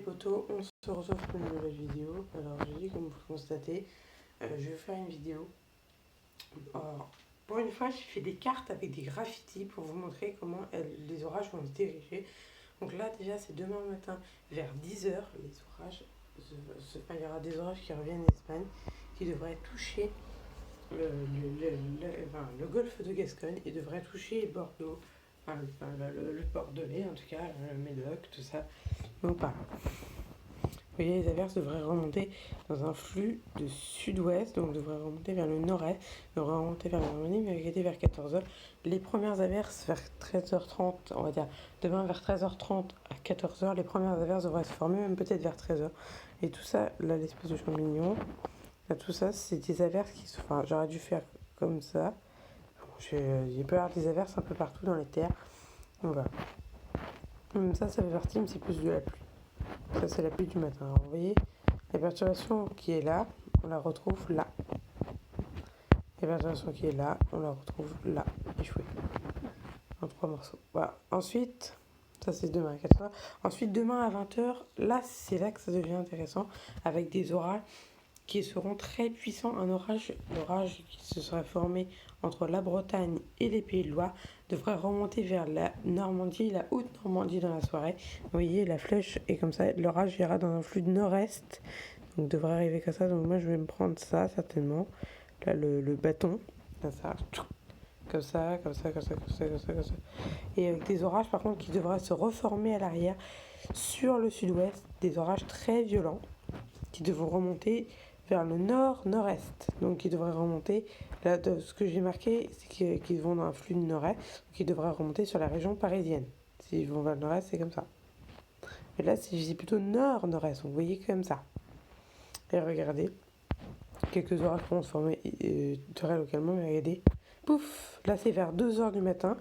potos, on se retrouve pour une nouvelle vidéo. Alors je dis comme vous le constatez, je vais faire une vidéo. Alors, pour une fois j'ai fait des cartes avec des graffitis pour vous montrer comment les orages vont se diriger. Donc là déjà c'est demain matin vers 10h, les orages, il y aura des orages qui reviennent d'Espagne qui devraient toucher le golfe de Gascogne et devraient toucher Bordeaux, le Bordelais en tout cas, le Médoc, tout ça. Donc pas. Vous voyez, les averses devraient remonter dans un flux de sud-ouest, donc devraient remonter vers le nord-est, devraient remonter vers la Normandie, mais arrêter vers 14h. Les premières averses vers 13h30, on va dire demain vers 13h30 à 14h, les premières averses devraient se former, même peut-être vers 13h. Et tout ça, là, l'espèce de champignon, là, tout ça, c'est des averses qui se... Enfin, j'aurais dû faire comme ça. Il peut y avoir des averses un peu partout dans les terres. Donc voilà. Même ça fait partie, mais c'est plus de la pluie. Ça, c'est la pluie du matin. Alors, vous voyez, la perturbation qui est là, on la retrouve là. La perturbation qui est là, on la retrouve là, échouée. En 3 morceaux. Voilà. Ensuite, ça c'est demain à 4h. Ensuite, demain à 20h, là, c'est là que ça devient intéressant, avec des orages qui seront très puissants. L'orage qui se serait formé entre la Bretagne et les Pays de Loire devrait remonter vers la Normandie, la Haute-Normandie dans la soirée. Vous voyez, la flèche est comme ça. L'orage ira dans un flux de nord-est, donc devrait arriver comme ça. Donc moi, je vais me prendre ça certainement. Là, le bâton, comme ça. Comme ça, comme ça, comme ça, comme ça, comme ça, comme ça. Et avec des orages, par contre, qui devraient se reformer à l'arrière sur le sud-ouest. Des orages très violents qui devront remonter vers le nord-nord-est. Donc ils devraient remonter, là de ce que j'ai marqué, c'est qu'ils vont dans un flux de nord-est, donc ils devraient remonter sur la région parisienne. S'ils vont vers le nord-est, c'est comme ça. Mais là, c'est plutôt nord-nord-est, donc vous voyez comme ça. Et regardez, quelques orages vont se former très localement, mais regardez, pouf, là c'est vers 2h du matin,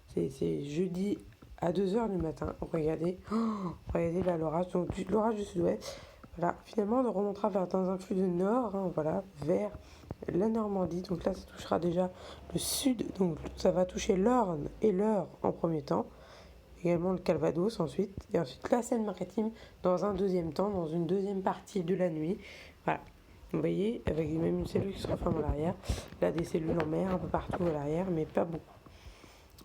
c'est jeudi à 2h du matin, regardez, regardez là l'orage, donc l'orage du sud-ouest. Voilà, finalement, on remontera dans un flux de nord, voilà, vers la Normandie. Donc là, ça touchera déjà le sud. Donc ça va toucher l'Orne et l'Eure en premier temps. Également le Calvados ensuite. Et ensuite la Seine-Maritime dans un deuxième temps, dans une deuxième partie de la nuit. Voilà. Vous voyez, avec même une cellule qui se reforme à l'arrière. Là, des cellules en mer un peu partout à l'arrière, mais pas beaucoup.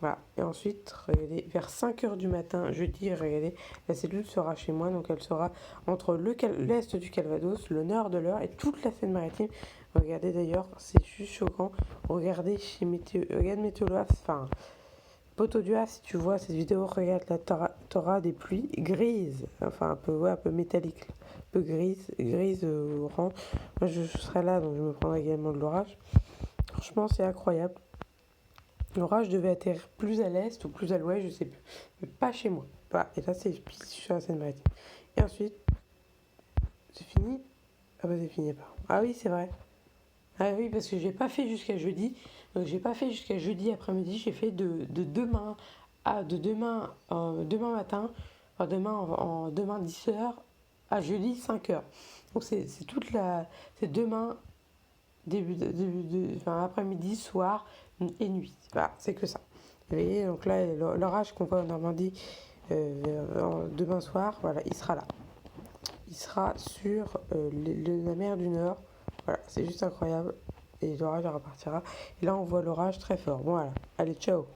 Voilà, et ensuite, regardez, vers 5h du matin, jeudi, regardez, la cellule sera chez moi, donc elle sera entre l'est du Calvados, le nord de l'Eure et toute la Seine-Maritime. Regardez d'ailleurs, c'est juste choquant. Regardez chez regarde Météo-Loire, enfin, Potoduas, si tu vois cette vidéo, regarde là, t'auras des pluies grises, enfin un peu métalliques, un peu grises orange. Moi, je serai là, donc je me prendrai également de l'orage. Franchement, c'est incroyable. L'orage devait atterrir plus à l'est ou plus à l'ouest, je sais plus. Mais pas chez moi. Voilà. Et là, c'est sur la Seine-Maritime. Et ensuite, c'est fini. Ah bah c'est fini, pas. Ah oui, c'est vrai. Ah oui, parce que j'ai pas fait jusqu'à jeudi. Donc j'ai pas fait jusqu'à jeudi après-midi. J'ai fait de demain demain matin, demain 10h à jeudi 5h. Donc c'est c'est demain après-midi, soir et nuit. Voilà, c'est que ça. Vous voyez, donc là, l'orage qu'on voit en Normandie demain soir, voilà, il sera là. Il sera sur la mer du Nord. Voilà, c'est juste incroyable. Et l'orage repartira. Et là, on voit l'orage très fort. Bon, voilà. Allez, ciao.